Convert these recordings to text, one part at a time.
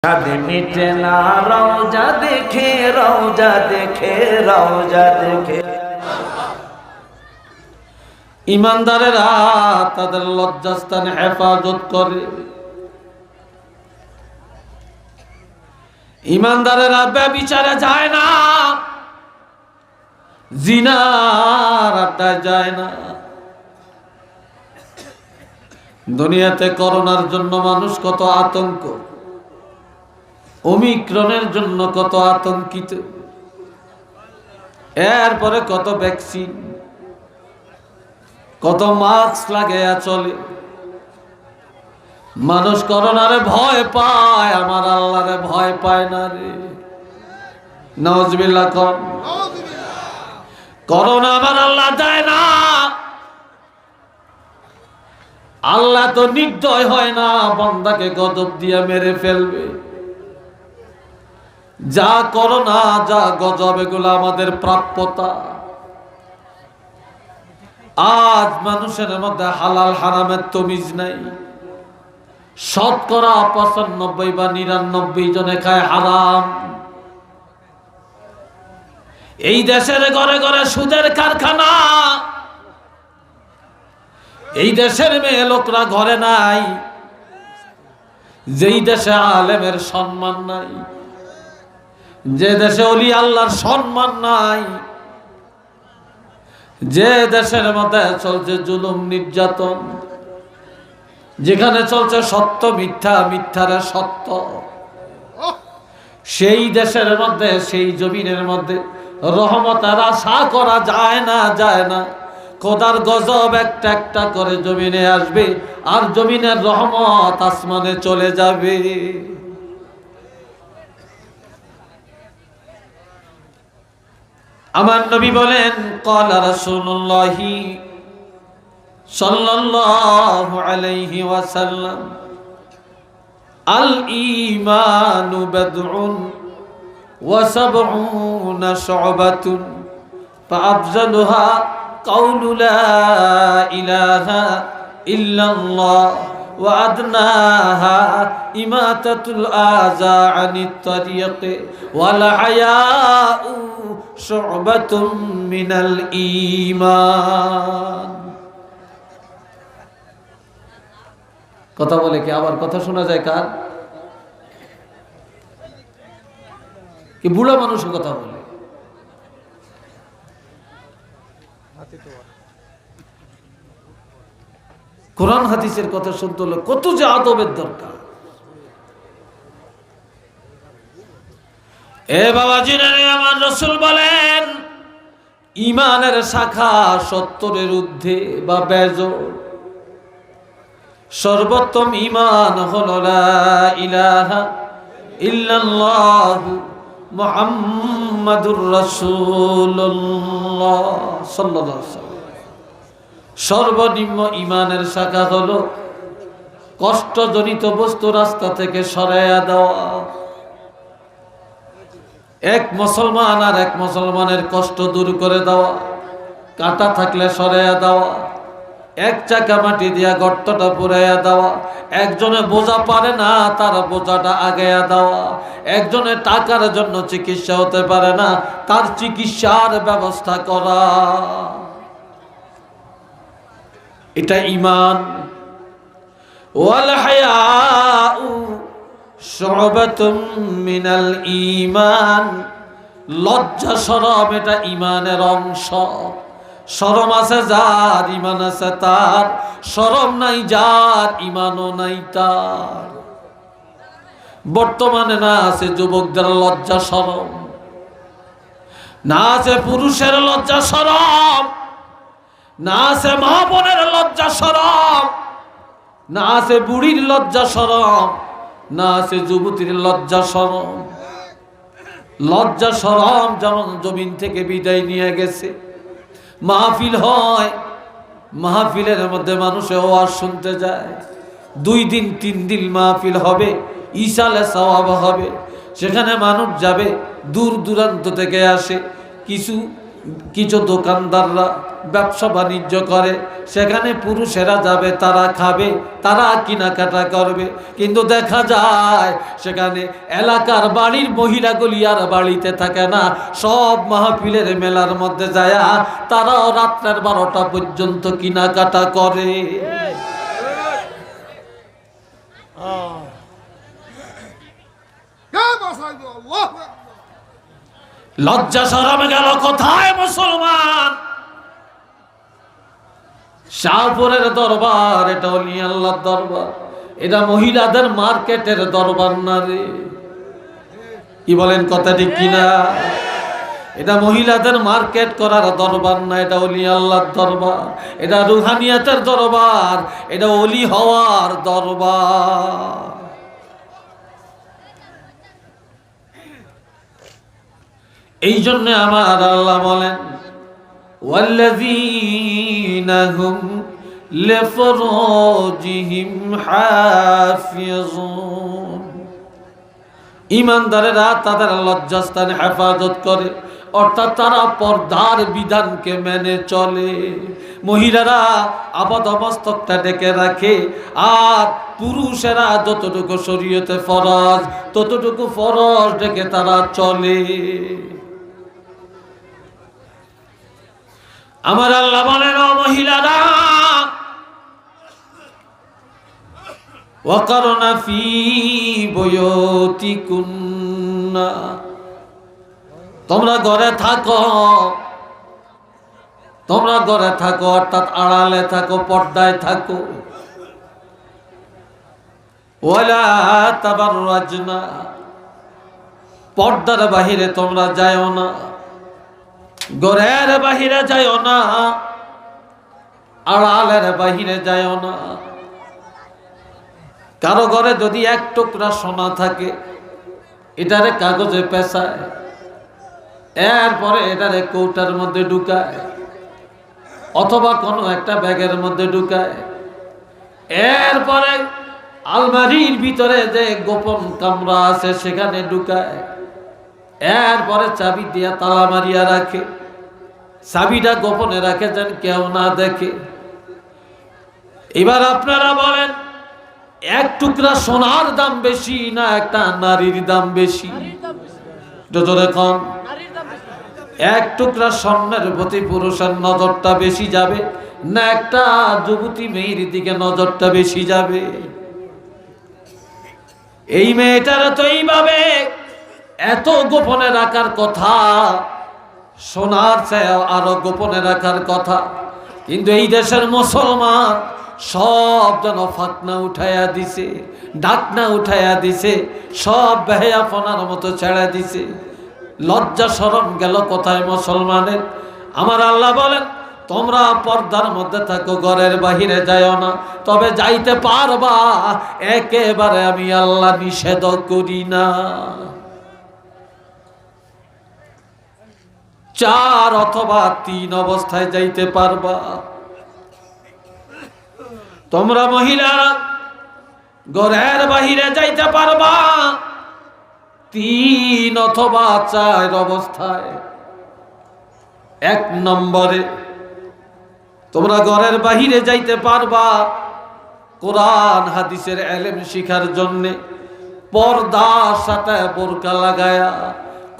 याद मिटे ना रौजा देखे रौजा देखे रौजा देखे ইমানদারেরা তাদের লজ্জাস্থান হেফাজত করে। ইমানদারেরা ব্যভিচারে যায় না, জিনার আড্ডায় যায় না। দুনিয়াতে করোনার জন্য মানুষ কত আতঙ্ক, ওমিক্রনের জন্য কত আতঙ্কিত, এরপরে কত ভ্যাকসিন, কত মাস্ক লাগাইয়া চলে। মানুষ করোনারে ভয় পায়, আমার আল্লাহরে ভয় পায় না রে। নাউজুবিল্লাহ। করোনা আমার আল্লাহ দেয় না। আল্লাহ তো নির্দয় হয় না, বান্দাকে গজব দিয়া মেরে ফেলবে। যা করোনা যা গজব এগুলো আমাদের প্রাপ্যতা। আজ মানুষের মধ্যে হালাল হারামের তমিজ নাই। শতকরা 95 বা 99 জনে খায় হারাম। এই দেশের ঘরে ঘরে সুদের কারখানা। এই দেশের মেয়ে লোকরা ঘরে নাই। যেই দেশে আলেমের সম্মান নাই, যে দেশে ওলি আল্লাহর সম্মান নাই, যে দেশের মধ্যে চলছে জুলুম নির্যাতন, যেখানে চলছে সত্য মিথ্যা, মিথ্যারে সত্য, সেই দেশের মধ্যে, সেই জমিনের মধ্যে রহমতের আশা করা যায় না, যায় না। খোদার গজব একটা একটা করে জমিনে আসবে, আর জমিনের রহমত আসমানে চলে যাবে। আমার নবী বলেন, ক্বালা রাসূলুল্লাহি সাল্লাল্লাহু আলাইহি ওয়াসাল্লাম, আল ঈমানু বাদউন ওয়া সাবউনা শু'বাতুন ফাআফজালুহা কাউলু লা ইলাহা ইল্লাল্লাহ ওয়া আদনাহা ইমাতাতুল আযা আনিত তারিক ওয়াল হায়াউ শু'বাতুম মিনাল ঈমান। কথা বলে কি আবার কথা শোনা যায় কার? কি বুড়া মানুষের কথা বলে? কোরআন হাদিসের কথা শুনতে হলে কত যে আদবের দরকার। এ বাবাজি, আমার রাসূল বলেন, ঈমানের শাখা 70-এর ঊর্ধ্বে বা বেজোড়। সর্বোত্তম ঈমান হলো লা ইলাহা ইল্লাল্লাহু মুহাম্মাদুর রাসূলুল্লাহ সাল্লাল্লাহু আলাইহি ওয়াসাল্লাম। সর্বনিম্ন ঈমানের শাখা হলো কষ্টজনিত বস্তু রাস্তা থেকে সরাইয়া দেওয়া। এক মুসলমান আর এক মুসলমানের কষ্ট দূর করে দেওয়া, কাঁটা থাকলে সরাইয়া দেওয়া, এক চাকা মাটি দিয়া গর্তটা পুরাইয়া দেওয়া, একজনে বোঝা পারে না তার বোঝাটা আগাইয়া দেওয়া, একজনে টাকার জন্য চিকিৎসা হতে পারে না তার চিকিৎসার ব্যবস্থা করা, এটা ঈমান। ওয়াল হায়াউ শু'বাতুম মিনাল ঈমান। লজ্জা শরম এটা ঈমানের অংশ। শরম আছে যার, ঈমান আছে তার। শরম নাই যার, ঈমানও নাই তার। বর্তমানে না আছে যুবকদের লজ্জা শরম, না আছে পুরুষের লজ্জা শরম, না আছে মা বোনের লজ্জা শরম, না আছে বুড়ির লজ্জা শরম, না আছে যুবতীর লজ্জা শরম। লজ্জা শরম যেমন জমিন থেকে বিদায় নিয়ে গেছে। মাহফিল হয়, মাহফিলের মধ্যে মানুষে ওয়াজ শুনতে যায়। 2 দিন 3 দিন মাহফিল হবে, ইসালে সওয়াব হবে। সেখানে মানুষ যাবে, দূর দূরান্ত থেকে আসে। কিছু কিছু দোকানদাররা ব্যবসা বাণিজ্য করে, সেখানে পুরুষেরা যাবে, তারা খাবে, তারা কেনাকাটা করবে, কিন্তু দেখা যায় সেখানে এলাকার বাড়ির মহিলাগুলি আর বাড়িতে থাকে না, সব মাহফিলের মেলার মধ্যে যায়, তারাও রাত্রের 12টা পর্যন্ত কেনাকাটা করে। লজ্জা শরম গেল কোথায় মুসলমান? শাহপুরের দরবার, এটা ওলি আল্লাহর দরবার, এটা মহিলাদের মার্কেটের দরবার না রে। কি বলেন, কথা ঠিক কিনা? এটা মহিলাদের মার্কেট করার দরবার না, এটা ওলি আল্লাহর দরবার, এটা রুহানিয়াতের দরবার, এটা ওলি হওয়ার দরবার। এই জন্য আমার আল্লাহ বলেন, ওয়াল্লাযীনা হুম লিফুরুজিহিম হাফিজুন, ঈমানদারেরা তাদের লজ্জাস্থানে হেফাজত করে, অর্থাৎ তারা পর্দার বিধানকে মেনে চলে। মহিলারা আপাদমস্তকটা ডেকে রাখে, আর পুরুষেরা যতটুকু শরীয়তে ফরজ ততটুকু ফরজ ডেকে তারা চলে। আমার আল্লাহ বলেন, ও মহিলারা, ওয়াকারনা ফি বুয়ুতিকুন্না, তোমরা ঘরে থাকো, তোমরা ঘরে থাকো, অর্থাৎ আড়ালে থাকো, পর্দায় থাকো। ওয়ালা তাবাররাজনা, পর্দার বাহিরে তোমরা যাও না, ঘরের বাহিরে যাও না, আড়ালের বাহিরে যাও না। কারো ঘরে যদি এক টুকরা সোনা থাকে, এটারে কাগজে পেঁচায়, এরপরে এটারে কৌটার মধ্যে ঢুকায়, অথবা কোনো একটা ব্যাগের মধ্যে ঢুকায়, এরপরে আলমারির ভিতরে যে গোপন কামরা আছে সেখানে ঢুকায়, এরপরে চাবি দিয়া তালা মারিয়া রাখে, চাবিটা গোপনে রাখে যেন কেউ না দেখে। এবার আপনারা বলেন, এক টুকরা সোনার দাম বেশি না একটা নারীর দাম বেশি? জোরে কম। এক টুকরা স্বর্ণের প্রতি পুরুষের নজরটা বেশি যাবে, না একটা যুবতী মেয়ের দিকে নজরটা বেশি যাবে? এই মেয়েটারা তো এইভাবে এত গোপনে রাখার কথা, সোনার চেয়ে আরো গোপনে রাখার কথা, কিন্তু এই দেশের মুসলমান সব যেন ফাতনা উঠাইয়া দিছে, ডাকনা উঠাইয়া দিছে, সব বেহায়াপনার মতো ছেড়ে দিছে। লজ্জা শরম গেল কোথায় মুসলমানের? আমার আল্লাহ বলেন, তোমরা পর্দার মধ্যে থাকো, ঘরের বাহিরে যাও না, তবে যাইতে পারবা, একেবারে আমি আল্লাহ নিষেধ করি না। 4 অথবা 3 অবস্থায় যাইতে পারবা। তোমরা মহিলারা ঘরের বাহিরে যাইতে পারবা 3 অথবা 4 অবস্থায়। 1 নম্বরে তোমরা ঘরের বাহিরে যাইতে পারবা কোরআন হাদিসের ইলম শিখার জন্য, পর্দার সাথে বোরকা লাগায়া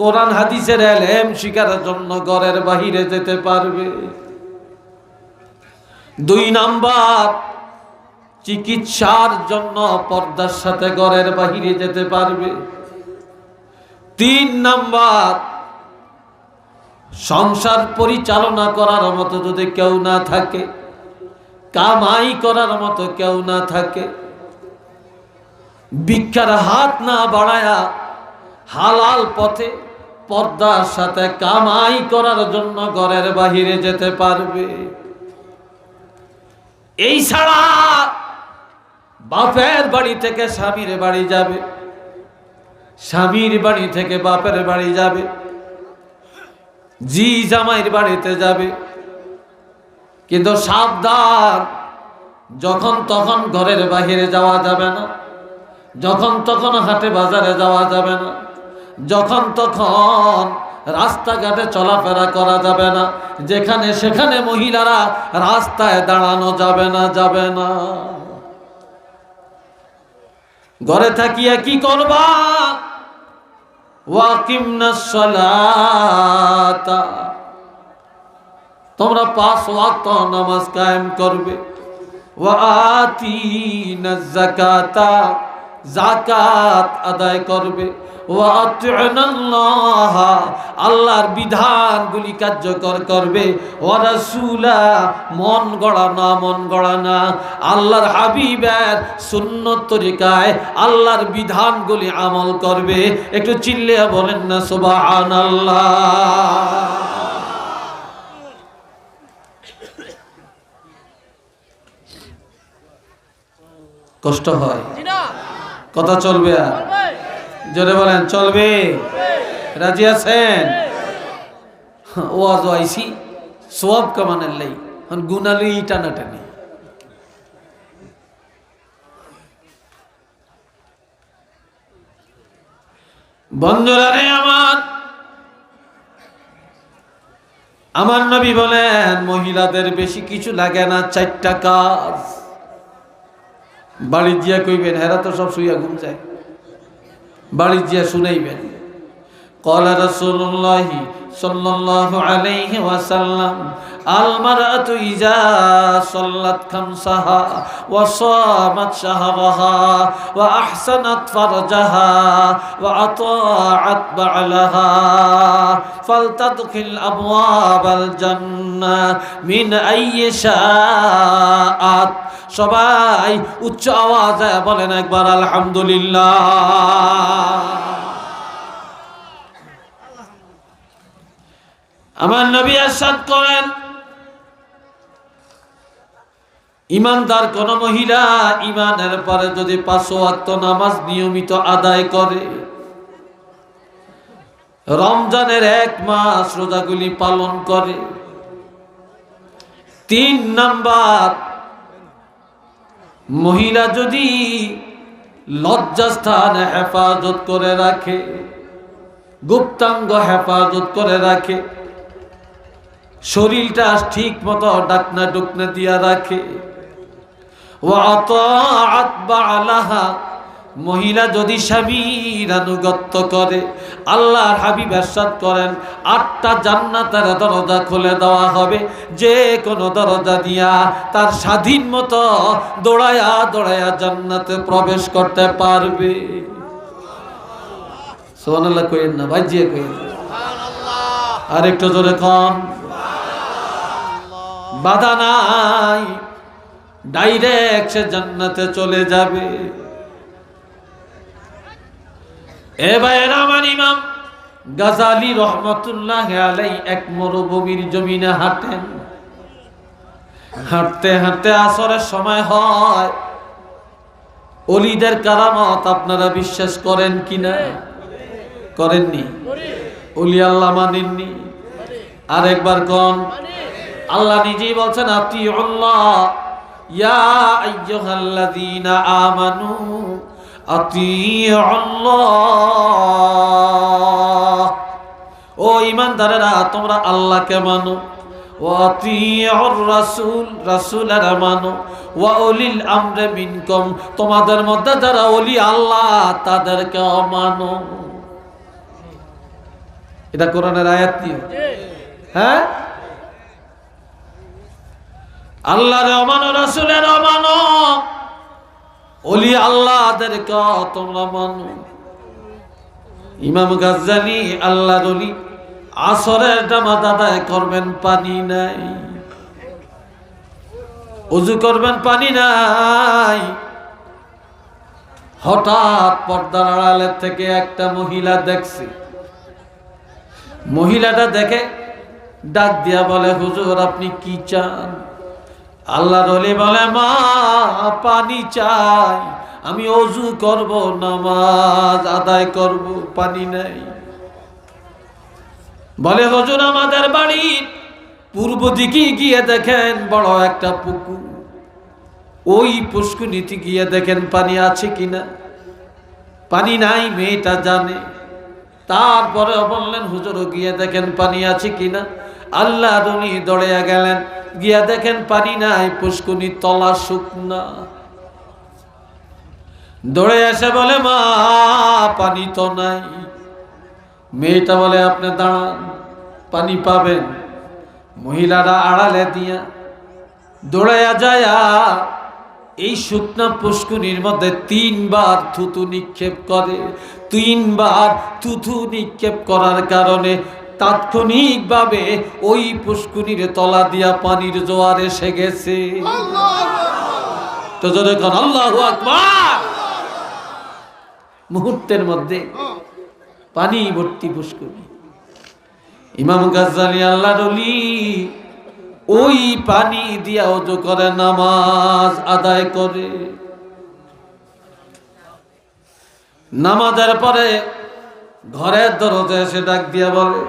কোরআন হাদিসের ইলম শিখার জন্য ঘরের বাহিরে যেতে পারবে। 2 নাম্বার, চিকিৎসার জন্য পর্দার সাথে ঘরের বাহিরে যেতে পারবে। 3 নাম্বার, সংসার পরিচালনা করার মতো যদি কেউ না থাকে, কামাই করার মতো কেউ না থাকে, ভিক্ষার হাত না বাড়ায়া হালাল পথে পর্দার সাথে কামাই করার জন্য ঘরের বাহিরে যেতে পারবে। এই ছাড়া বাপের বাড়ি থেকে স্বামীর বাড়ি যাবে, স্বামীর বাড়ি থেকে বাপের বাড়ি যাবে, জি জামাইয়ের বাড়িতে যাবে, কিন্তু সাবধান, যখন তখন ঘরের বাহিরে যাওয়া যাবে না, যখন তখন হাটে বাজারে যাওয়া যাবে না, যখন তখন রাস্তাঘাটে চলাফেরা করা যাবে না, যেখানে সেখানে মহিলারা রাস্তায় দাঁড়ানো যাবে না। ঘরে থাকিয়া কি করবা? ওয়াকিমনাস সালাতা, তোমরা 5 ওয়াক্ত নামাজ কায়েম করবে। ওয়া আতিনাজ যাকাতা, যাকাত আদায় করবে। ওয়া আতিনাল্লাহ, আল্লাহর বিধানগুলি কার্যকর করবে। ওয়া রাসূলা, মন গড়া না, আল্লাহর হাবিবের সুন্নত তরিকায় আল্লাহর বিধানগুলি আমল করবে। একটু চিল্লিয়ে বলেন না সুবহানাল্লাহ। কষ্ট হয়, কথা চলবে? আর জোরে বলেন চলবে? রাজি আছেন? ওয়াজ আইসি সওয়াব কামানের লাই, গুনালি টানাটানি। বন্ধুরা রে আমার নবী বলেন মহিলাদের বেশি কিছু লাগে না, 4টা কাজ। বাড়ি জিয়া কইবেন, হেরা তো সব শুইয়া ঘুম যায়, বাড়ি জিয়া শুনাইবেন। ক্বালা রাসূলুল্লাহি সাল্লাল্লাহু আলাইহি ওয়াসাল্লাম, আল মারআতু ইযা সাল্লাত খামসাহা ওয়া সামাত শাহরাহা ওয়া আহসানাত ফারজাহা ওয়া আতাআত বা'লাহা ফালতাদখিল আবওয়াবাল জান্নাহ মিন আইয়ি শাআত। সবাই উচ্চ আওয়াজে বলেন একবার আলহামদুলিল্লাহ। আমার নবী ইরশাদ করেন, ইমানদার কোন মহিলা ইমানের পরে যদি 5 ওয়াক্ত নামাজ নিয়মিত আদায় করে, রমজানের 1 মাস রোজাগুলি পালন করে, 3 নাম্বার, মহিলা যদি লজ্জাস্থান হেফাজত করে রাখে, গুপ্তাঙ্গ হেফাজত করে রাখে, শরীরটা ঠিক মতো ডাকনা ডুকনা দিয়া রাখে, ওয়া আতাআত বা'লাহা, মহিলা যদি স্বামীর আনুগত্য করে, আল্লাহর হাবিব ইরশাদ করেন 8টা জান্নাতের দরজা খুলে দেওয়া হবে, যে কোনো দরজা দিয়া তার স্বাধীন মতো দৌড়ায়া জান্নাতে প্রবেশ করতে পারবে। সুবহানাল্লাহ কইেন না ভাই, জিয়া কইেন সুবহানাল্লাহ। আর একটু জোরে কোন সুবহানাল্লাহ। বাধা নাই, ডাইরেক্ট সে জান্নাতে চলে যাবে। এবার আমার ইমাম গাজালি রহমতুল্লাহ আলাই এক মরুভূমির জমিনে হাঁটেন। হাঁটতে হাঁটতে আসরের সময় হয়। ওলিদের কারামত আপনারা বিশ্বাস করেন কিনা? করেননি? ওলি আল্লাহ মানেননি? আরেকবার কোন, আল্লাহ নিজেই বলছেন আতিউল্লাহ ইয়া আইয়ুহাল্লাযীনা আমানু আতিউল্লাহ, ও ঈমানদারেরা তোমরা আল্লাহকে মানো, ওয়া আতিউর রাসূল, রাসূলেরা মানো, ওয়া উলিল আমরি মিনকুম, তোমাদের মধ্যে যারা ওলি আল্লাহ তাদেরকে মানো। এটা কোরআনের আয়াত কি? হ্যাঁ, আল্লাহরে মানো, রাসূলের মানো, ওলি আল্লাহদেরকে তোমরা মানো। ইমাম গাজ্জালি আল্লাহর ওলি আসরের নামাজ আদায় করবেন, পানি নাই, ওযু করবেন, পানি নাই। হঠাৎ পর্দার আড়ালে থেকে একটা মহিলা দেখছে। মহিলাটা দেখে ডাক দিয়া বলে, হুজুর আপনি কি চান? আল্লাহর ওলি বলে, মা পানি চাই, আমি ওযু করব, নামাজ আদায় করব, পানি নাই। বলে, হুজুর আমাদের বাড়ির পূর্ব দিকে গিয়ে দেখেন বড় একটা পুকুর, ওই পুষ্কুনিতে গিয়ে দেখেন পানি আছে কিনা। পানি নাই, মেয়েটা জানে। তারপরে বললেন হুজুর গিয়ে দেখেন পানি আছে কিনা। আল্লাহ উনি দৌড়িয়া গেলেন, গিয়া দেখেন পানি নাই, পুষ্কুনির তলা শুকনা। দৌড়ে এসে বলে মা পানি তো নাই। মেয়েটা বলে আপনি দাঁড়ান, পানি পাবেন। মহিলারা আড়ালে দিয়া দৌড়াইয়া যায়, এই শুকনা পুষ্কুনির মধ্যে 3 বার থুতু নিক্ষেপ করে। 3 বার থুতু নিক্ষেপ করার কারণে তাৎক্ষণিকভাবে ওই পুষ্কুনির তলা দিয়া পানির জোয়ার এসে গেছে। তো জোরে কোন আল্লাহু আকবার। মুহূর্তের মধ্যে পানি ভর্তি পুষ্কুনি। ইমাম গাজ্জালী আল্লাহর ওলি ওই পানি দিয়া ওযু করে, নামাজ আদায় করে। নামাজের পরে ঘরের দরজা এসে ডাক দিয়া বলে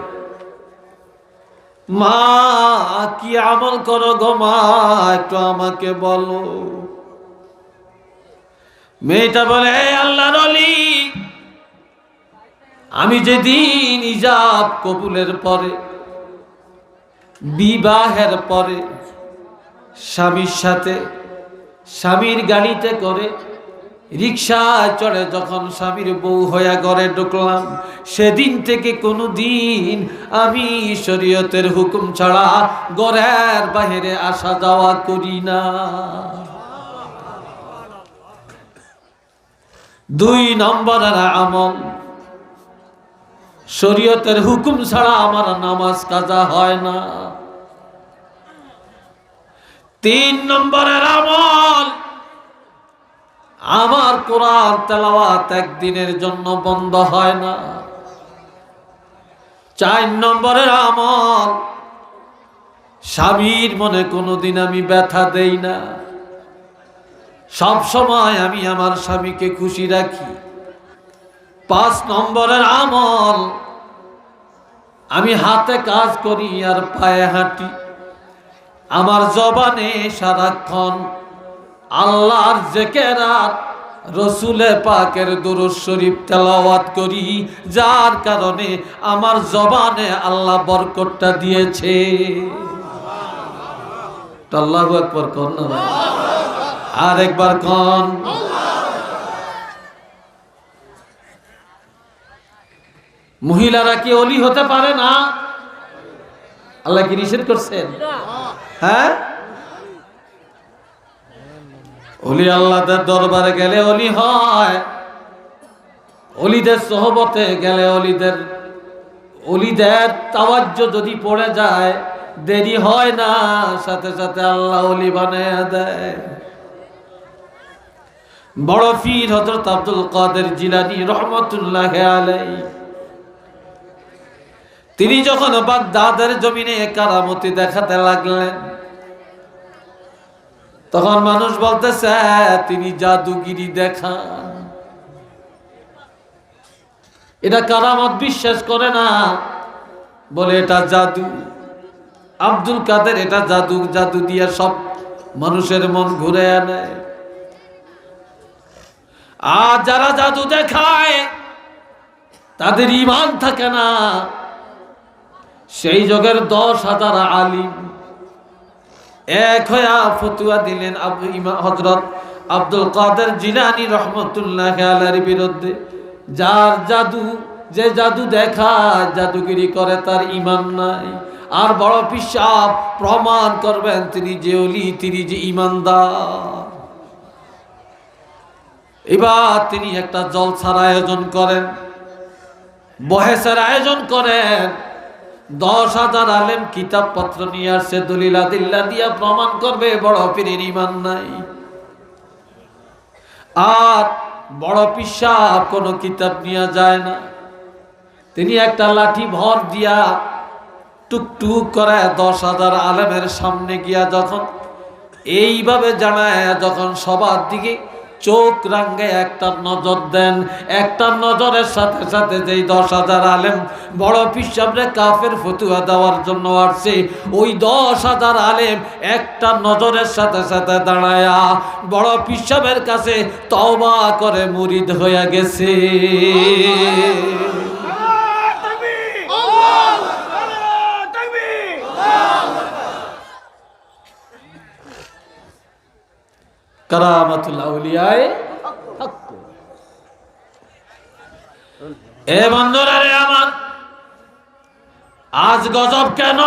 মা কি আমল করো গো মা, একটু আমাকে বলো। মেয়েটা বলে আল্লাহর ওলি আমি যেদিন ইজাব কবুলের পরে, বিবাহের পরে স্বামীর সাথে স্বামীর গাড়িতে করে রিকশায় চড়ে যখন স্বামীর বউ হইয়া ঘরে ঢুকলাম, সেদিন থেকে কোনোদিন আমি শরীয়তের হুকুম ছাড়া ঘরের বাহিরে আসা যাওয়া করি না। 2 নম্বরের আমল, শরীয়তের হুকুম ছাড়া আমার নামাজ কাজা হয় না। 3 নম্বরের আমল, আমার কোরআন তেলাওয়াত একদিনের জন্য বন্ধ হয় না। 4 নম্বরের আমল, স্বামীর মনে কোনোদিন আমি ব্যথা দেই না। সব সময় আমি আমার স্বামীকে খুশি রাখি। 5 নম্বরের আমল, আমি হাতে কাজ করি আর পায়ে হাঁটি। আমার জবানে সারাক্ষণ আল্লাহর জিকির আর রসুলে পাকের দুরূদ শরীফ তেলাওয়াত করি, যার কারণে আমার জবানে আল্লাহ বরকতটা দিয়েছে। আল্লাহু আকবার কোন না, আর একবার কোন। মহিলারা কি ওলি হতে পারে না? আল্লাহ কি নিষেধ করছেন? হ্যাঁ, ওলি আল্লাহদের দরবারে গেলে ওলি হয়, ওলিদের সোহবতে গেলে ওলিদের তাওয়াজ্জু যদি পড়ে যায় দেরি হয় না, সাথে সাথে আল্লাহ ওলি বানায়া দেয়। বড় পীর হযরত আব্দুল কাদের জিলানী রহমাতুল্লাহি আলাইহি, তিনি যখন বাগদাদের জমিনে কারামতি দেখাতে লাগলেন, তখন মানুষ বলতেছে তিনি জাদুগিরি দেখান। এটা কারামত বিশ্বাস করে না, বলে এটা জাদু। আব্দুল কাদের এটা জাদু, জাদু দিয়ে সব মানুষের মন ঘুরে আনে। আর যারা জাদু দেখায় তাদের ঈমান থাকে না। সেই যুগের 10,000 আলিম এক হইয়া ফতুয়া দিলেন হযরত আব্দুল কাদের জিলানী রহমাতুল্লাহি আলাইহির বিরুদ্ধে। যার জাদু, যে জাদু দেখায়, জাদুগিরি করে, তার ঈমান নাই। আর বড় পীর সাহেব প্রমাণ করবেন তিনি যে ওলি, তিনি যে ঈমানদার। এবার তিনি একটা জলসার আয়োজন করেন, বহেসের আয়োজন করেন। 10,000 আলেম কিতাব পত্র নিয়ে আসছে, দলিল আদিল্লা দিয়া প্রমাণ করবে বড় পীরের ঈমান নাই। আর বড় পীর সাহেব কোনো কিতাব নিয়ে যায় না, তিনি একটা লাঠি ভর দিয়া টুকটুক করে 10,000 আলেমের সামনে গিয়া যখন এইভাবে জানায়, যখন সবার দিকে চোখ রাঙ্গে একটা নজর দেন, একটা নজরের সাথে সাথে যেই 10,000 আলেম বড় পীর সাহেবরে কাফের ফতুয়া দেওয়ার জন্য আসছে, ওই 10,000 আলেম একটা নজরের সাথে সাথে দাঁড়ায়া বড় পীর সাহেবের কাছে তওবা করে মুরিদ হয়ে গেছে। কারামাতুল আউলিয়ায়ে হক। এ বন্ধুরা রে আমার, আজ গজব কেন?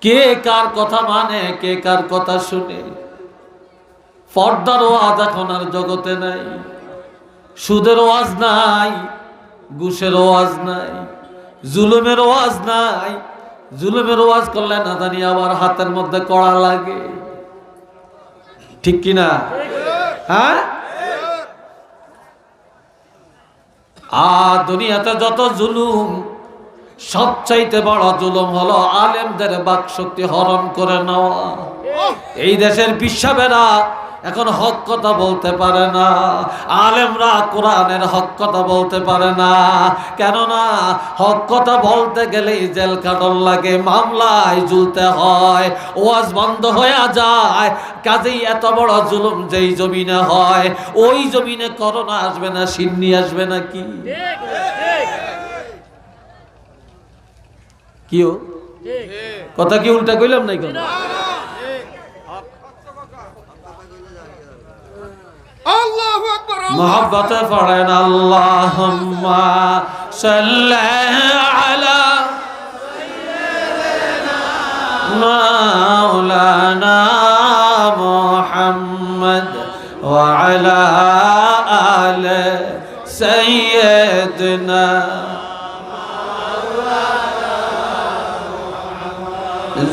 কে কার কথা মানে, কে কার কথা শুনে? পর্দার ওয়াজ এখন আর জগতে নাই, সুদের ওয়াজ নাই, ঘুষের ওয়াজ নাই, জুলুমের ওয়াজ নাই। জুলুমের ওয়াজ করলে না জানি আবার হাতের মধ্যে কড়া লাগে, ঠিক কিনা? হ্যাঁ, আর দুনিয়াতে যত জুলুম, সবচাইতে বড় জুলুম হলো আলেমদের বাক শক্তি হরণ করে নেওয়া। এই দেশের পিসাবেরা এখন হক কথা বলতে পারে না, আলেমরা কোরআনের হক কথা বলতে পারে না। কেননা হক কথা বলতে গেলেই জেল কাটন লাগে, মামলায় ঝুলতে হয়, ওয়াজ বন্ধ হয়ে যায়। কাজেই এত বড় জুলুম যেই জমিনে হয়, ওই জমিনে করোনা আসবে না, সিন্নি আসবে না? কি কিও কথা কি উল্টা কইলাম নাই? কোন আল্লাহু আকবার। মোহাব্বতে পড়েন আল্লাহুম্মা সাল্লি আলা মাওলানা মুহাম্মদ ওয়া আলা আলি সাইয়্যিদিনা।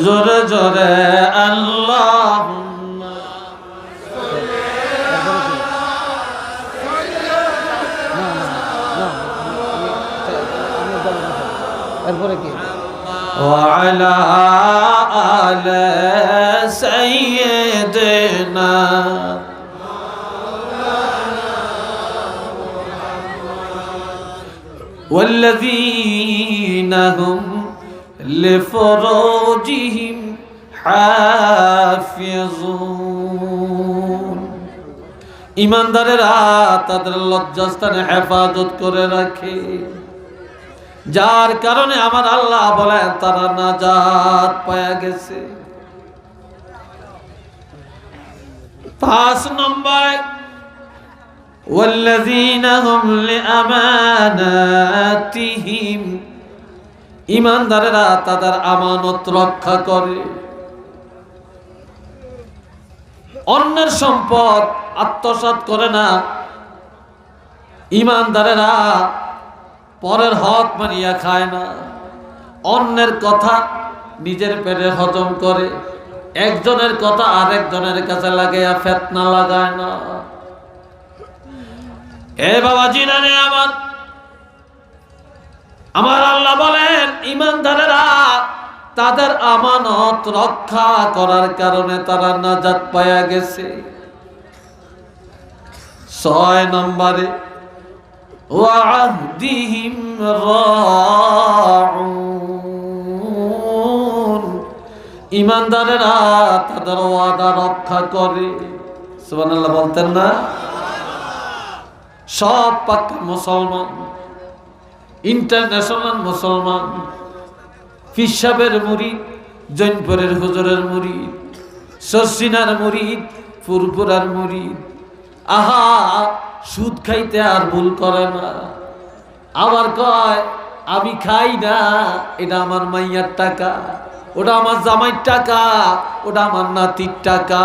জোরে জোরে আল্লাহুম্মা এরপরে কি? وعلى آل سيدنا والذين هم لفروجهم حافظون। ইমানদারেরা তাদের লজ্জাস্থানে হেফাজত করে রাখে, যার কারণে আমার আল্লাহ বলেন তারা নাজাত পায়া গেছে। 5 নম্বর, ওয়াল্লাযীনা হুম লিআমানাতিহিম, ঈমানদারেরা তাদের আমানত রক্ষা করে। অন্যের সম্পদ আত্মসাৎ করে না। ঈমানদারেরা পরের হক মানিয়া খায় না, অন্যের কথা নিজের পেটে হজম করে, একজনের কথা আরেকজনের কাছে লাগাইয়া ফেতনা লাগায় না। এ বাবা জিনানে আমার আল্লাহ বলেন ঈমানদারেরা তাদের আমানত রক্ষা করার কারণে তারা নাজাত পায়া গেছে। 6 নম্বরে, وعهدهم راعون, ঈমানদারেরা তাদের ওয়াদা রক্ষা করে। সুবহানাল্লাহ বলতেন না? সব পাক্কা মুসলমান, ইন্টারন্যাশনাল মুসলমান, পীর সাহেবের মুরিদ, জৈনপুরের হুজুরের মুরিদ, সরসিনার মুরিদ, ফুরপুরার মুরিদ, আহা সুদ খাইতে আর ভুল করে না। আবার কয় আমি খাই না, এটা আমার মাইয়ার টাকা, ওটা আমার জামাইয়ের টাকা, ওটা আমার নাতির টাকা।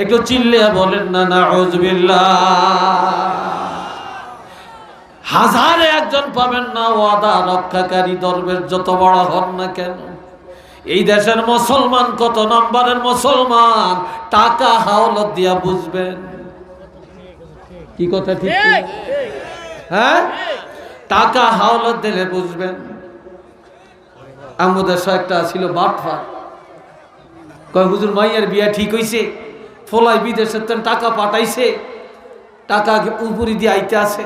একটু চিল্লে বলেন না নাউযুবিল্লাহ। হাজারে একজন পাবেন না ওয়াদা রক্ষাকারী, দরবেশ যত বড় হন না কেন। এই দেশের মুসলমান কত নম্বরের মুসলমান, টাকা হাওলাত দিয়া বুঝবেন। কি কথা ঠিক? হ্যাঁ, টাকা হাওলাত দিলে বুঝবেন। আমাদের একটা ছিল বাটফা, কয় হুজুর মাইয়ার বিয়া ঠিক হইছে, ফলাই বিদেশের টাকা পাঠাইছে, টাকা উপরি দিয়ে আইতে আছে।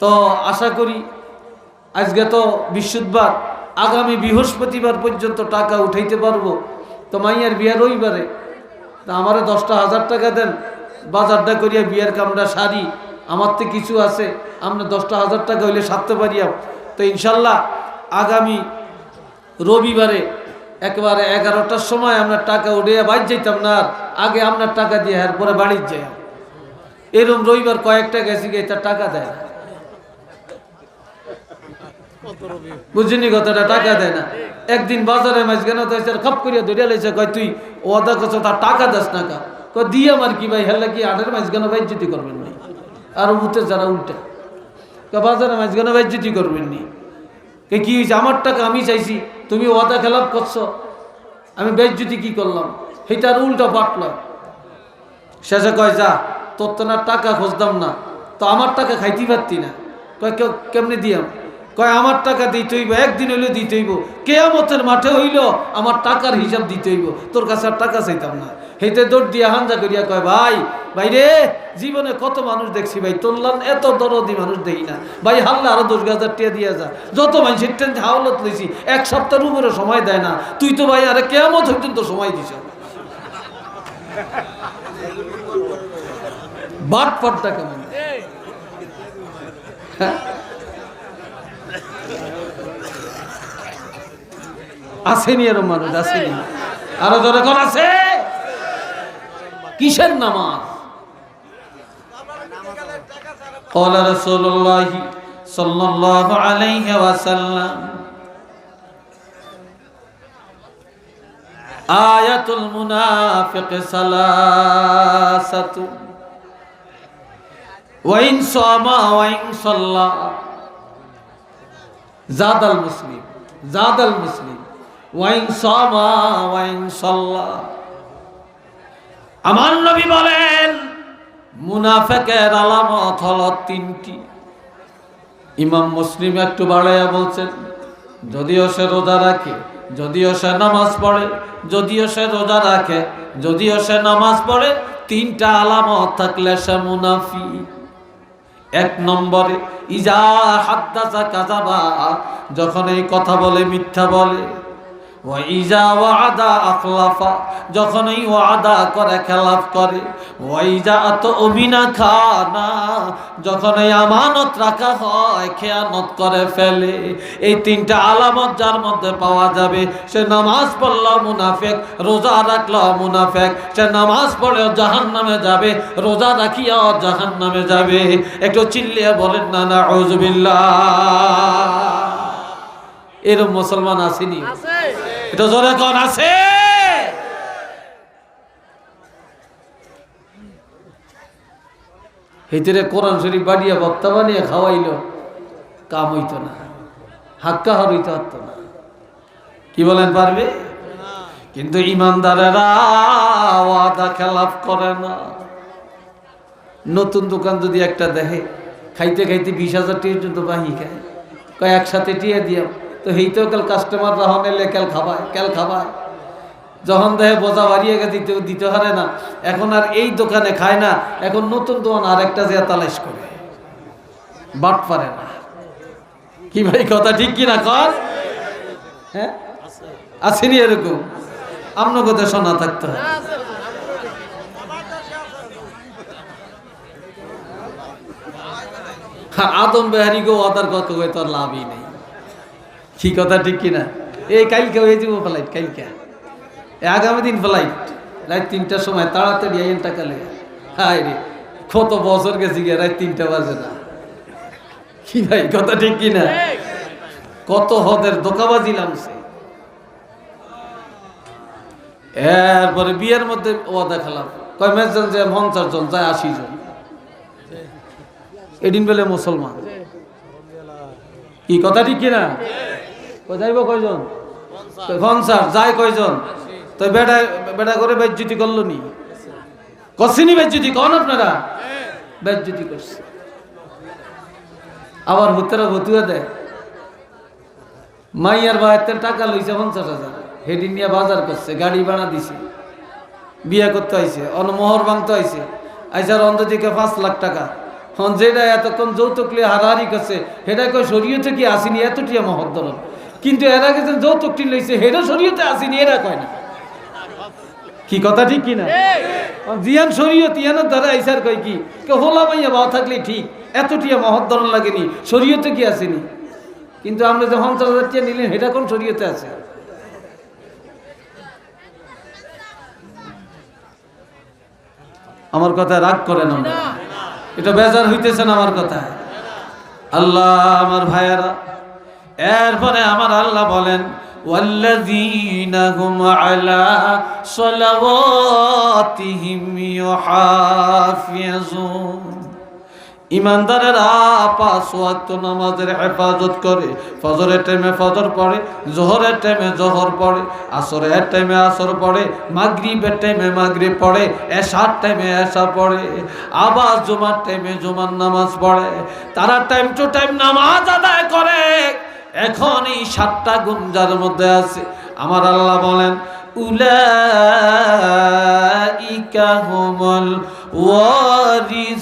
তো আশা করি আজকে তো বৃহস্পতিবার, আগামী বৃহস্পতিবার পর্যন্ত টাকা উঠাইতে পারবো। তো মাইয়ার বিয়া রবিবারে, তা আমারে 10,000 টাকা দেন, বাজারটা করিয়া বিয়ার কামটা সারি, আমার তো কিছু আছে, আমরা 10,000 টাকা হইলে সারতে পারিয়াম। তো ইনশাল্লাহ আগামী রবিবারে একেবারে 11টার সময় আমরা টাকা উঠিয়ে বাইর যেতাম না, আর আগে আপনার টাকা দিয়ে এরপরে বাড়ির যাই। এরকম রবিবার কয়েকটা গেছি গিয়ে তার টাকা দেয় না, বুঝিনি কথাটা, টাকা দেয় না। একদিন বাজারে মাঝখানে তো খপ করিয়া ধরিয়া লাইছে, কয় তুই ওয়াদা করছো তার টাকা দেস না কা, কয় দিয়ে আমার কি ভাই হেলে কি আটের মাঝখানে বাইজ্জতি করবেন নি, আর উঠে যারা উল্টা বাজারে মাঝখানে বাইজ্জতি করবেন নি। কি হয়েছে, আমার টাকা আমি চাইছি, তুমি ওয়াদা খেলাপ করছো, আমি বেজ্জতি কি করলাম, সেটার উল্টা পাটল। শেষে কয় যা, তোর তো না টাকা খুঁজতাম না, তো আমার টাকা খাইতে পারতি না। কয় কেমনে দিয়াম, কয় আমার টাকা দিতে হইব, একদিন হইলে দিতে হইব, কেয়ামতের মাঠে হইল আমার টাকার হিসাব দিতে হইব, তোর কাছে আর টাকা চাইতাম না। হেতে দৌড় দিয়া হাঞ্জা করিয়া কয় ভাই, ভাই রে, জীবনে কত মানুষ দেখছি ভাই, তোরলান এত দরদি মানুষ দেখি না ভাই, হাল্লা আরো 10,000 টাকা দিয়া যা, যত মানুষের ট্রেন হাওলত লইছি, এক সপ্তাহের উপরে সময় দেয় না, তুই তো ভাই আরে কেয়ামত পর্যন্ত সময় দিছ। বাট পাটটা কেমন আসেনি, এরম মানুষ আসেনি, আরো যখন আছে। কিসের নামাজ? قال رسول الله صلى الله عليه وسلم آية المنافق ثلاثة وإن صام وإن صلى زاد المسلم زاد المسلم وإن صام وإن صلى। আমার নবী বলেন মুনাফিকের আলামত হলো 3টি। ইমাম মুসলিম একটু বাড়াইয়া বলছেন, যদিও সে রোজা রাখে, যদিও সে নামাজ পড়ে, যদিও সে রোজা রাখে, যদিও সে নামাজ পড়ে, 3টা আলামত থাকলে সে মুনাফিক। 1 নম্বরে ইজা হাদ্দাসা কাযাবা, যখন এই কথা বলে মিথ্যা বলে। ওয়া ইজা ওয়াদা আখলাফা, যখন এই ওয়াদা করে খেলাফ করে। ওয়া ইজা আতমিনা খানা, যখন এই আমানত রাখা হয় খেয়ানত করে ফেলে। এই 3টা আলামত যার মধ্যে পাওয়া যাবে, সে নামাজ পড়লেও মুনাফিক, রোজা রাখলেও মুনাফিক। সে নামাজ পড়লেও জাহান্নামে যাবে, রোজা রাখিয়াও জাহান্নামে যাবে। একটু চিল্লিয়ে বলেন না নাউযুবিল্লাহ। এরকম মুসলমান আসেনি? এটা জোরে কোন আছে? ভিতরে কোরআন শরীফ বাড়িয়া বক্তা বানিয়ে খাওয়াইল, কাম হইতো না, হাক্কা হইতে পারতো না। কি বলেন, পারবে? কিন্তু ইমানদারেরা ওয়াদা খেলাফ করে না। নতুন দোকান যদি একটা দেখে, খাইতে খাইতে 20,000 টাকা পর্যন্ত বাহি খায়, কয় একসাথে টিয়া দিয়া, তো হেইতেও কাল কাস্টমার রাহন এলে কাল খাবায়। যখন দেখে বোঝা বাড়িয়ে গেছে দিতে হারে না, এখন আর এই দোকানে খায় না, এখন নতুন দোকান আর একটা যে তালাশ করে, বাট পারে না। কি ভাই কথা ঠিক কিনা কর? হ্যাঁ আসেনি এরকম? আপনার কথা শোনা থাকতে হয়। আদম বেহারি গো ওদের কত তো আর লাভই নেই। কি কথা ঠিক কিনা? এই কালকে হয়ে যাবো ফ্লাইট, কালকে আগামী দিন ফ্লাইট, রাত 3টার সময় তাড়াতাড়ি আইন টাকা লেগে। হায় রে, কত বছর গেছি গিয়ে রাত 3টা বাজে না। কি ভাই কথা ঠিক কিনা? কত হদের দোকাবাজি নামছে। এরপরে বিয়ের মধ্যে ওয়াদা খেলাম, কয় মেজন যে 50 জন যায়, 80 জন এদিন বেলে মুসলমান। কি কথা ঠিক কিনা? যাইব কয়জন? 50 যায় কয়জন? তো বেটা করে বেজ্জতি করলো নি? করছিনি বেজ্জতি? কন আপনারা বেজ্জতি করছে। আবার হুতেরা ভতুয়া দেয়, মাইয়ার বাড়িতে টাকা লইছে 50,000, হেডিন নিয়ে বাজার করছে, গাড়ি ভাড়া দিছে, বিয়ে করতে আইছে, মোহর ভাঙতে আইছে, আইসার অন্তদিকে 5 লাখ টাকা। হন যেটা এতক্ষণ যৌতুক লিয়ে হারাহারি করছে, সেটা কয় শরীয়তে কি আসেনি এতটিয়া মহদ্দরন, কিন্তু এরা গেছেন যৌতুকটি লইছে, হেটা শরীয়তে আসেনি, এরা কয় না। কি কথা ঠিক কিনা? জিয়ান শরীয়ত ইয়ানোর দ্বারা আইসার কয় কি হোলা মাইয়া বাবা থাকলে ঠিক, এতটিয়া মহদ্দরন লাগেনি, শরীয়তে কি আসেনি। কিন্তু আমরা যে 50,000 টাকা নিলেন, সেটা কোন শরীয়তে আছে? আমার কথায় রাগ করেন না, এটা বেজার হইতেছেন আমার কথায়। আল্লাহ আমার ভাইয়েরা, এরপরে আমার আল্লাহ বলেন ওয়াল্লাযীনা হুম আলা সালাওয়াতিহিম ইউহাফিজুন, ইমানদারেরা 5 ওয়াক্ত নামাজের হেফাজত করে। ফজরের টাইমে ফজর পড়ে, জোহরের টাইমে জোহর পড়ে, আসরের টাইমে আসর পড়ে, মাগরিবের টাইমে মাগরিব পড়ে, এশার টাইমে এশা পড়ে, আবার জুমার টাইমে জুমার নামাজ পড়ে। তারা টাইম টু টাইম নামাজ আদায় করে। এখন এই 7টা গুণ যার মধ্যে আছে, আমার আল্লাহ বলেন উলাইকা হুমুল ওয়ারিসুন,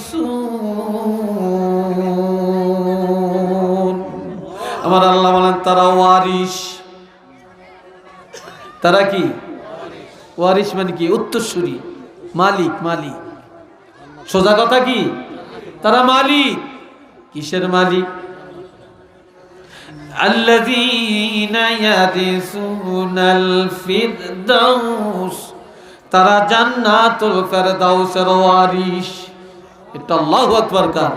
আমার আল্লাহ বলেন তারা ওয়ারিস। তারা কি ওয়ারিস? মানে কি? উত্তরসূরি, মালিক। মালিক সোজা কথা কি? তারা মালিক। কিসের মালিক? আল্লাযীনা ইয়ারিসুনাল ফিরদাউস, তারা জান্নাতুল ফিরদাউসের ওয়ারিস। এটা আল্লাহু আকবার কান।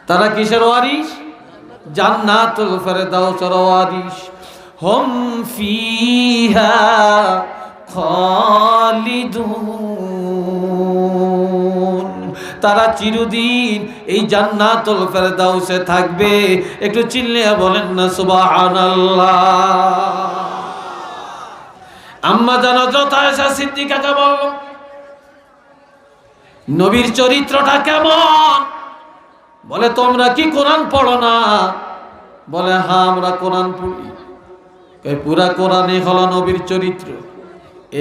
তারা কিসের ওয়ারিস? জান্নাতুল ফিরদাউসের ওয়ারিস। হুম ফিহা খালিদুন, তারা চিরদিন এই জান্নাতুল ফিরদাউসে থাকবে। একটু চিল্লিয়ে বলেন না সুবহানাল্লাহ। আম্মা জানো যত আয়েশা সিদ্দিকাকে বলল, নবীর চরিত্রটা কেমন? বলে তোমরা কি কোরআন পড়ো না? বলে হ্যাঁ আমরা কোরআন পড়ি। পুরা কোরআনে হলো নবীর চরিত্র।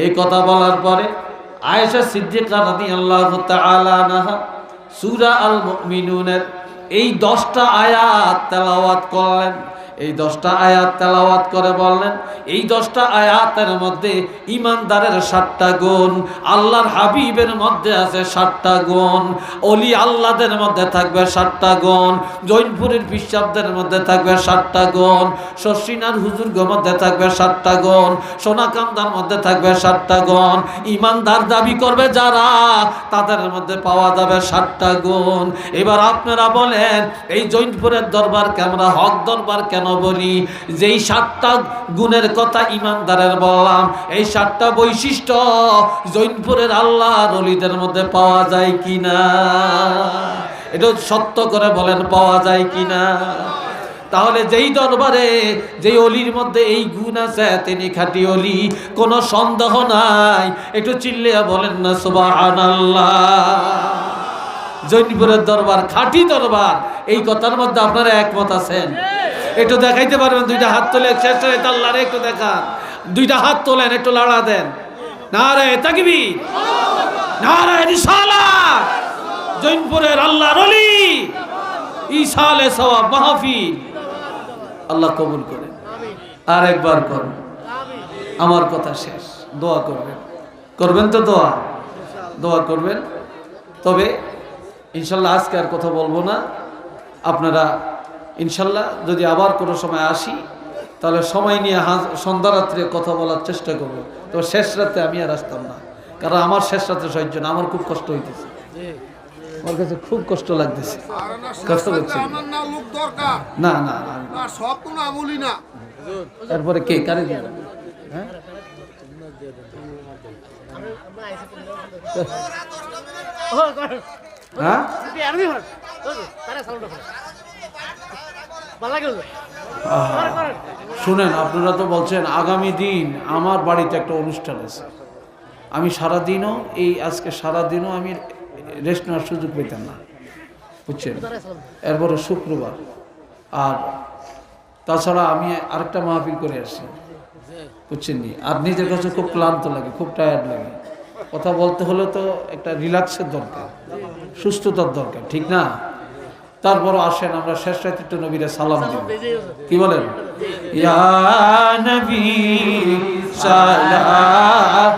এই কথা বলার পরে আয়েশা সিদ্দিকা রাদিয়াল্লাহু তাআলা আনহা সূরা আল মুমিনুনের এই 10টা আয়াত তেলাওয়াত করলেন। এই 10টা আয়াত তেলাওয়াত করে বললেন, এই 10টা আয়াতের মধ্যে ইমানদারের 7টা গুণ, আল্লাহর হাবিবের মধ্যে আছে 7টা গুণ, ওলি আল্লাহদের মধ্যে থাকবে 7টা গুণ, জৈনপুরের পিসাবদের মধ্যে থাকবে 7টা গুণ, শশিনার হুজুরগর মধ্যে থাকবে 7টা গুণ, সোনাকান্দার মধ্যে থাকবে 7টা গুণ। ইমানদার দাবি করবে যারা, তাদের মধ্যে পাওয়া যাবে 7টা গুণ। এবার আপনারা বলেন, এই জৈনপুরের দরবারকে আমরা হক দরবার কেন বলি? যেই 7টা গুণের কথা ইমানদারের বললাম, এই 7টা বৈশিষ্ট্য জৈনপুরের আল্লাহর ওলিদের মধ্যে পাওয়া যায় কিনা? এটা সত্য করে বলেন, পাওয়া যায় কিনা? তাহলে যেই দরবারে যেই অলির মধ্যে এই গুণ আছে তিনি খাঁটি অলি, কোনো সন্দেহ নাই। একটু চিল্লিয়া বলেন না সুবহানাল্লাহ। জৈনপুরের দরবার খাঁটি দরবার, এই কথার মধ্যে আপনারা একমত আছেন? একটু দেখাইতে পারবেন? 2টা হাত তোলে শেষ আল্লাহরে একটু দেখান। 2টা হাত তোলেন, একটু লাড়া দেন। নারে তাকবীর, নারে রিসালাত। জৈনপুরের আল্লাহর ওলি ইসালে সওয়াব মাহফিল আল্লাহ কবুল করেন। আর একবার করুন। আমার কথা শেষ, দোয়া করবেন। করবেন তো? দোয়া করবেন। তবে ইনশাল্লাহ আজকে আর কথা বলবো না। আপনারা ইনশাল্লাহ যদি আবার কোনো সময় আসি, তাহলে সময় নিয়ে সন্ধ্যা রাত্রে কথা বলার চেষ্টা করবো। তো শেষ রাতে আমি আর আসতাম না, কারণ আমার শেষ রাতে সহ্য না, আমার খুব কষ্ট হইতেছে, আমার কাছে খুব কষ্ট লাগতেছে। কষ্ট হচ্ছে না না না, সব তো না বলি না। তারপরে কে কারে দিয়ে? হ্যাঁ শুনেন, আপনারা তো বলছেন আগামী দিন আমার বাড়িতে একটা অনুষ্ঠান আছে। আমি সারাদিনও আজকে সারাদিনও আমি রেস্ট নেওয়ার সুযোগ পেতাম না, বুঝছেন? এরপরে শুক্রবার, আর তাছাড়া আমি আরেকটা মাহফিল করে আসছি, বুঝছেন নি? আর নিজের কাছে খুব ক্লান্ত লাগে, খুব টায়ার্ড লাগে। কথা বলতে হলে তো একটা রিল্যাক্সের দরকার, সুস্থতার দরকার, ঠিক না? তারপরও আসেন আমরা শেষ রাতে একটু নবীরে সালাম দিব। কি বলেন? ইয়া নবী সালাম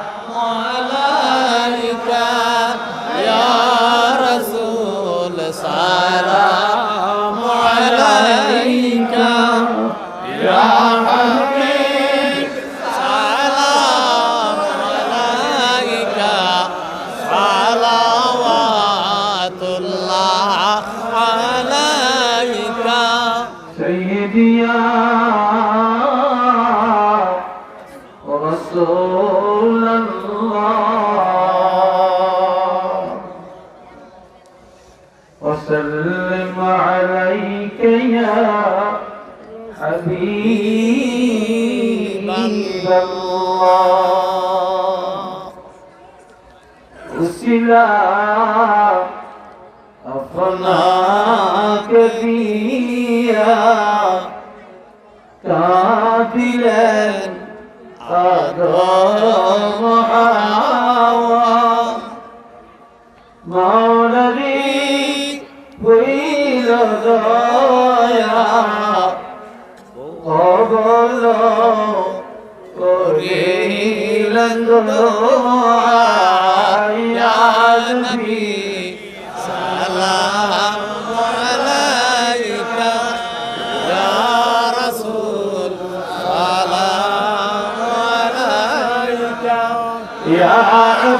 আলাইকা, ইয়া রাসূল সালাম আলাইকা, ইয়া হাবিব সালাম আলাইকা, عليك سيدي يا رسول الله وسلم عليك يا حبيب الله أسلا أفناك بيا كافلا أدام حوا مولدي ويل ضايا قبل قريل الدعاء يا نبي سلام عليك يا رسول سلام عليك يا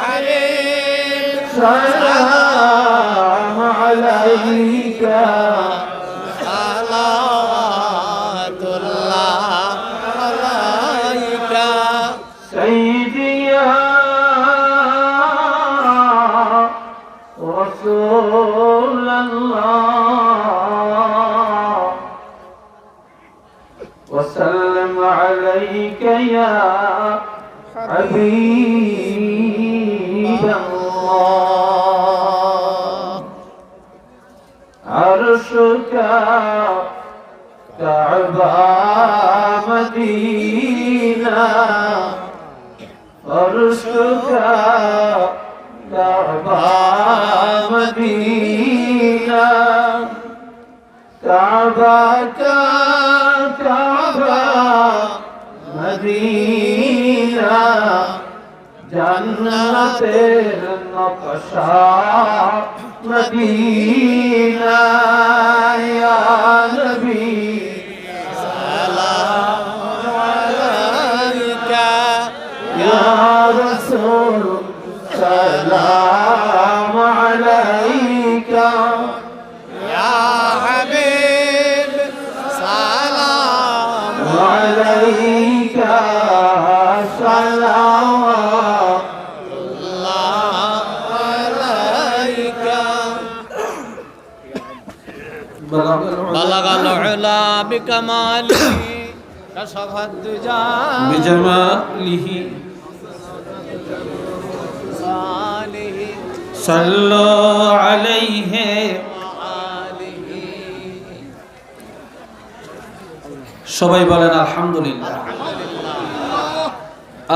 حبيب سلام عليك صلوات الله عليك سيدي يا رسول الله وسلم عليك يا حبيب الله عرشك كعبة مدينة عرشك كعبة مدينة كعبة مدينة جنة النقشة مدينة يا نبي سلام عليك يا رسول سلام عليك يا حبيب سلام عليك صلوات الله عليك بلغ العلا بكماله كشف الدجى بجماله صالح صلوا عليه وآله সবাই বলেন আলহামদুলিল্লাহ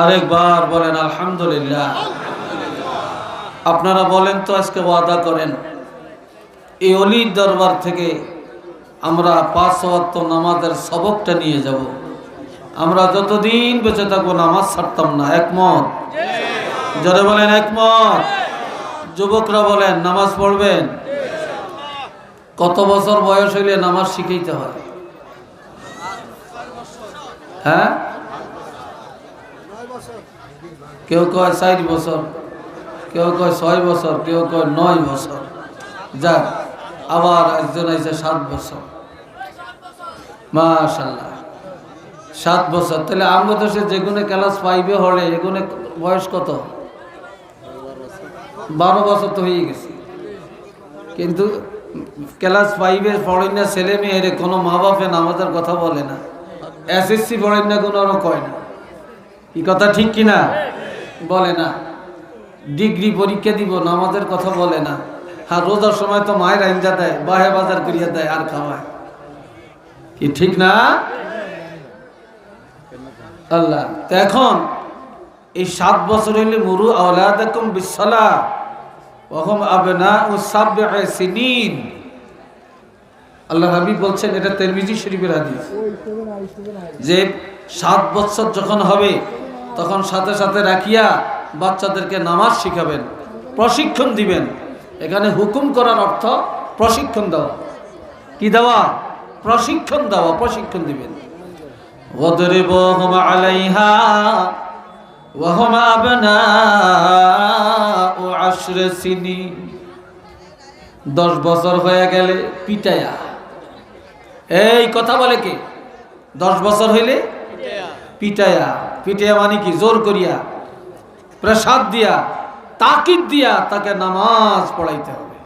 আরেকবার বলেন আলহামদুলিল্লাহ আপনারা বলেন তো আজকে ওয়াদা করেন এই অলির দরবার থেকে আমরা 5 ওয়াক্ত নামাজের সবকটা নিয়ে যাব আমরা যতদিন বেঁচে থাকবো নামাজ ছাড়তাম না একমত জোরে বলেন একমত যুবকরা বলেন নামাজ পড়বেন কত বছর বয়স হইলে নামাজ শিখাইতে হয় হ্যাঁ কেউ কয় 4 বছর কেউ কয় 6 বছর কেউ কয় 9 বছর যাক আবার একজন আইছে 7 বছর মাশাআল্লাহ 7 বছর তাহলে আমরা দেশে যেগুনে ক্লাস 5 হলে এগুনে বয়স কত 12 বছর তো হয়ে গেছে কিন্তু ক্লাস 5 এর পড়েন না ছেলে মেয়েরে কোনো মা বাপে নামাজের কথা বলে না এসএসসি পড়েন না কোনো কয় না কি কথা ঠিক কিনা বলে না ডিগ্রি পরীক্ষা দিব নামাজের কথা বলে না হ্যাঁ রোজার সময় তো মায়ের আইনজা দেয় বাহে বাজার করিয়া দেয় আর খাওয়ায় কি ঠিক না আল্লাহ তো এখন এই 7 বছর হইলে মুরু আওলাদাকুম বিসসালাহ ওয়া হুম আবনাউ সাব'i সিনিন আল্লাহ হাবিব বলছেন এটা তিরমিজি শরীফের হাদিস যে 7 বছর যখন হবে তখন সাথে সাথে রাখিয়া বাচ্চাদেরকে নামাজ শিখাবেন প্রশিক্ষণ দিবেন এখানে হুকুম করার অর্থ প্রশিক্ষণ দেওয়া কি দেওয়া প্রশিক্ষণ দেওয়া প্রশিক্ষণ দিবেন ওয়াদরিবুহুম আলাইহা ওয়া হুম আবনাউ 10 সিনিন 10 বছর হয়ে গেলে পিটায়া, এই কথা বলে কে? 10 বছর হইলে পিটায়া। পিটায়া মানে কি? জোর করিয়া, প্রসাদ দিয়া, তাকিদ দিয়া তাকে নামাজ পড়াইতে হবে।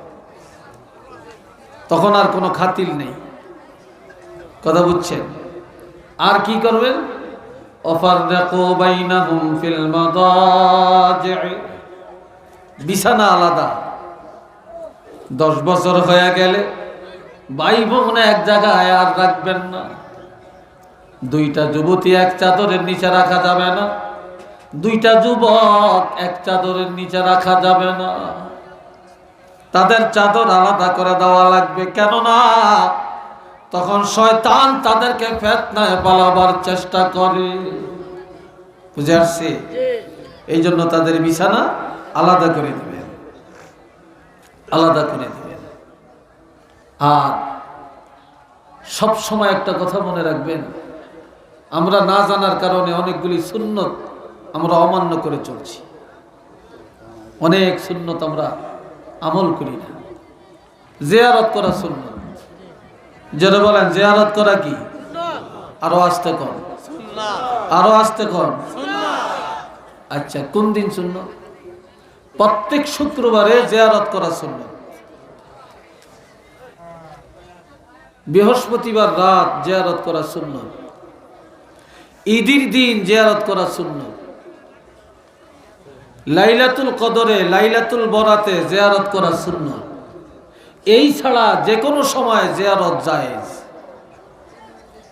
তখন আর কোনো খাতির নেই। কথা বুঝছেন? আর কি করবেন? অফাররাকু বাইনাহুম ফিল মাদাজি', বিছানা আলাদা। 10 বছর হয়ে গেলে ভাই বোন এক জায়গায় আর রাখবেন না। 2টা যুবতী এক চাদরের নিচে রাখা যাবে না, 2টা যুবক এক চাদরের নিচে রাখা যাবে না। তাদের চাদর আলাদা করে দেওয়া লাগবে। কেননা তখন শয়তান তাদেরকে ফিতনায় পালাবার চেষ্টা করে। বুঝে আসছে? এই জন্য তাদের বিছানা আলাদা করে দিবেন, আলাদা করে দিবেন। আর সব সময় একটা কথা মনে রাখবেন, আমরা না জানার কারণে অনেকগুলি সুন্নত আমরা অমান্য করে চলছি। অনেক সুন্নত আমরা আমল করি না। জিয়ারত করা সুন্নত, যারা বলেন জিয়ারত করা কি? আরো আসতে কর, আরো আসতে কর। আচ্ছা, কোন দিন সুন্নত? প্রত্যেক শুক্রবারে জিয়ারত করা সুন্নত। বৃহস্পতিবার রাত জিয়ারত করা সুন্নত। ঈদের দিন জিয়ারত করা সুন্নত। লাইলাতুল কদরে, লাইলাতুল বরাতে জিয়ারত করা সুন্নত। এই ছাড়া যে কোনো সময় জিয়ারত জায়েজ।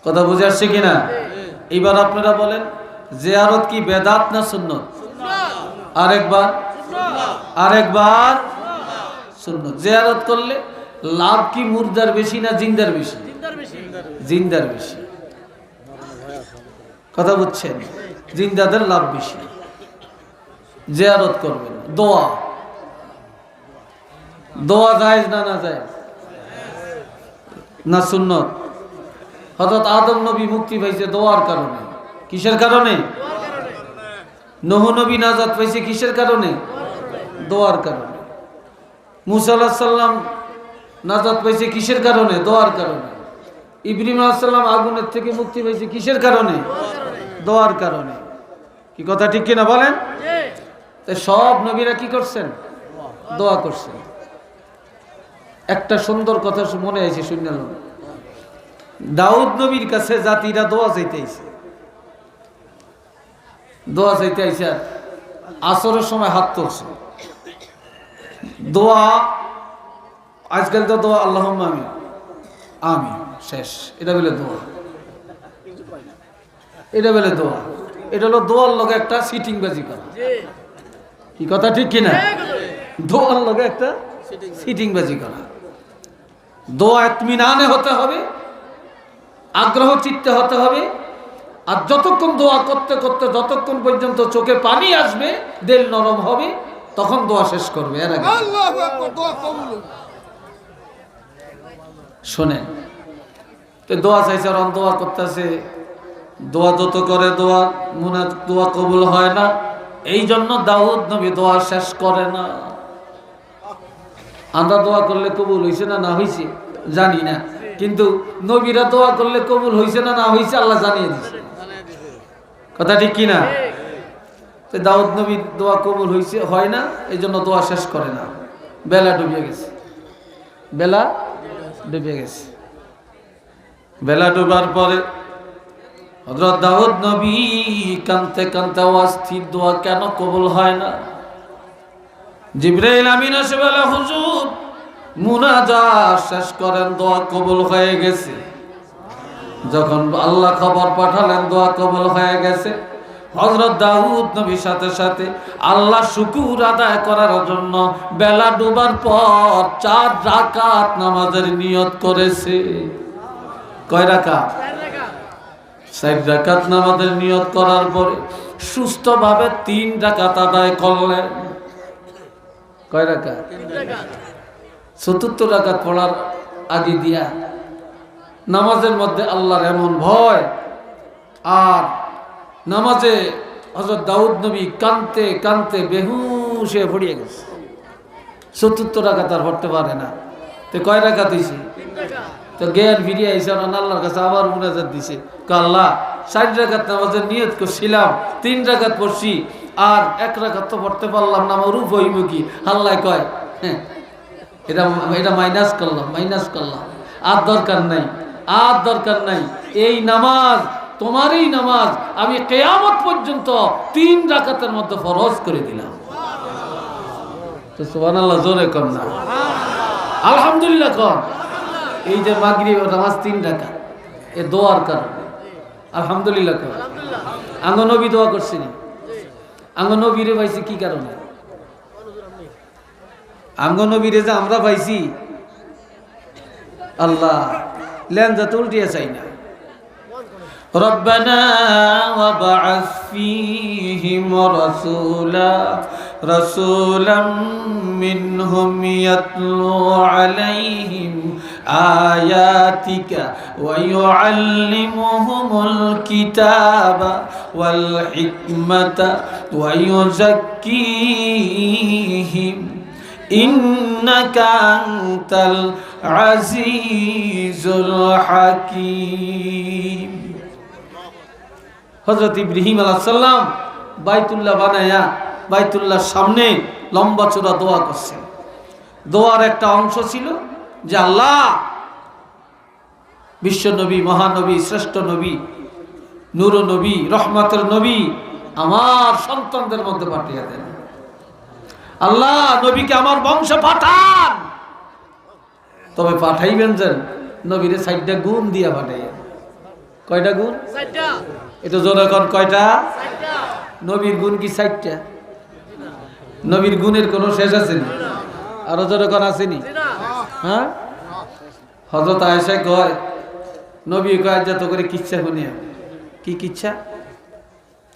কথা বুঝে আসছে কিনা? এবার আপনারা বলেন, জিয়ারত কি বেদাত না সুন্নত? আরেকবার, আরেকবার সুন্নত। জিয়ারত করলে লাভ কি মুর্দার বেশি না জিন্দার বেশি? জিন্দার বেশি। কথা বুঝছেন? জিন্দাদের লাভ বেশি। জিয়ারত করবেন। দোয়া, দোয়া জায়েজ না না জায়েজ? না সুন্নত? হযরত আদম নবী মুক্তি পাইছে দোয়ার কারণে। কিসের কারণে? নূহ নবী নাজাত পাইছে কিসের কারণে? দোয়ার কারণে। মুসা আলাইহিস সালাম নাজাত পাইছে কিসের কারণে? দোয়ার কারণে। ইব্রাহিম আলাইহিস সালাম আগুনের থেকে মুক্তি পাইছে কিসের কারণে? দোয়ার কারণে। কি কথা ঠিক কিনা বলেন? সব নবীরা কি করছেন? দোয়া করছেন। একটা সুন্দর কথা মনে আছে, শুনলাম দাউদ নবীর কাছে জাতিরা দোয়া চাইতে আইছে। দোয়া চাইতে আইছে, আসরের সময় হাত তুলছে। দোয়া আজকাল তো দোয়া আল্লাহুম্মা আমিন, আমিন শেষ। এটা বলে দোয়া, এটা বলে দোয়া। এটা হলো দোয়ার লগে একটা সিটিং বাজি করা। কি কথা ঠিক কিনা? দোয়ার লগে একটা সিটিং বাজি করা। দোয়া ইতমিনানে হতে হবে, আগ্রহ চিত্তে হতে হবে। আর যতক্ষণ দোয়া করতে করতে যতক্ষণ পর্যন্ত চোখে পানি আসবে, দিল নরম হবে, তখন দোয়া শেষ করবে। এর আগে আল্লাহু আকবার, দোয়া কবুল। শোনেন তো, দোয়া চাইছে আর দোয়া করতেছে। দোয়া যত করে দোয়া দোয়া কবুল হয় না। এই জন্য দাউদ নবী দোয়া শেষ করে না। আমরা দোয়া করলে কবুল হয়েছে না না হয়েছে জানি না, কিন্তু নবীরা দোয়া করলে কবুল হয়েছে না না হয়েছে আল্লাহ জানিয়ে দিচ্ছে। কথা ঠিক কিনা? তো দাউদ নবীর দোয়া কবুল হয়েছে, হয় না, এই জন্য দোয়া শেষ করে না। বেলা ডুবে গেছে, বেলা ডুবে গেছে। বেলা ডুবার পরে হযরত দাউদ নবী কানতে কানতে অস্থির, দোয়া কেন কবুল হয় না? জিবরাইল আমিন এসে বলে, হুজুর মুনাজাত শেষ করেন, দোয়া কবুল হয়ে গেছে। যখন আল্লাহ খবর পাঠালেন দোয়া কবুল হয়ে গেছে, হযরত দাউদ নবীর সাথে সাথে আল্লাহ শুকর আদায় করার জন্য বেলা ডুবার পর 4 রাকাত নামাজের নিয়ত করেছে। কয় রাকাত? 4 রাকাত নামাজের নিয়ত করার পরে সুস্থভাবে 3 রাকাত আদায় করলেন। কয় রাকাত? 3 রাকাত। 74 রাকাত পড়ার আগে দিয়া নামাজের মধ্যে আল্লাহর এমন ভয়। আর নামাজে হযরত দাউদ নবী কানতে কানতে বেহুশ হয়ে পড়ে গেছে। 74 রাকাত আর পড়তে পারে না। তো কয় রাকাত হইছে? তো জ্ঞান ফিরিয়ে আইসা আল্লাহর কাছে আবার মুনাজাত দিছে, আল্লাহ 60 রাকাত নামাজের নিয়ত করছিলাম, 3 রাকাত পড়ছি, আর 1 রাকাত তো পড়তে পারলাম না, আমার রূপ হইব কি? আল্লাহ কয় হ্যাঁ এটা মাইনাস করলাম, আর দরকার নাই, এই নামাজ তোমারই নামাজ আমি কিয়ামত পর্যন্ত 3 রাকাতের মধ্যে ফরজ করে দিলাম। তো সুবহানাল্লাহ জোরে কর না, আলহামদুলিল্লাহ কর। এই যে মাগরিব নামাজ 3 রাকাত, এ দোয়ার কারণে আলহামদুলিল্লাহ কর। আঙ্গ নবী দোয়া করছেন, আঙ্গ নবীরে পাইছি কি কারণে? আঙ্গ নবীরে যে আমরা পাইছি, আল্লাহ লেনজা তো উল্টিয়ে চাই না। ربنا وابعث فيهم رسولا منهم يتلو عليهم آياتك ويعلمهم الكتاب والحكمة ويزكيهم إنك أنت العزيز الحكيم। হযরত ইব্রাহিম আলাইহিস সালাম বাইতুল্লাহ বানায়া বাইতুল্লাহর সামনে লম্বা চূড়া দোয়া করছেন। দোয়ার একটা অংশ ছিল যে আল্লাহ বিশ্ব নবী, মহানবী, শ্রেষ্ঠ নবী, নূর নবী, রহমতের নবী আমার সন্তানদের মধ্যে পাঠিয়ে দেন। আল্লাহ নবীকে আমার বংশে পাঠান, তবে পাঠাইবেন যেন নবীরে 60টা গুণ দিয়া পাঠাইয়া। কয়টা গুণ? 60টা। এটা জোরে কোন কয়টা? 60টা। নবীর গুণ কি 60টা? নবীর গুণের কোনো শেষ আছে না? আরো জোরে কোন আসেনি? হ্যাঁ, হযরত আয়েশা কয় নবী কয় যত করে কিচ্ছা শুনিয়া। কি কিচ্ছা?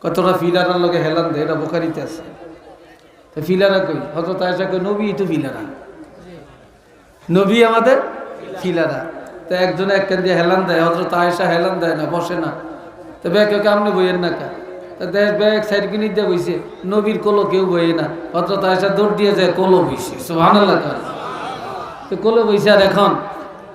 কতটা ফিলারার লগে হেলান দে, এটা বুখারীতে আছে। তো ফিলারা কই? হযরত আয়েশা কয় নবী তো ফিলারা, নবী আমাদের ফিলারা। তো একজনে এক কান দিয়ে হেলান দেয়, হযরত আয়েশা হেলান দেয় না, বসে না। তো ব্যাগ আপনি বইয়েন না কা? তো ব্যাগ সাইড কিনে দিয়ে বইছে, নবীর কোলো কেউ বইয়ে না। হযরত আয়েশা দৌড় দিয়ে যায়, কোলো বইছে। সুবহানাল্লাহ। তো কোলো বইছে। আর এখন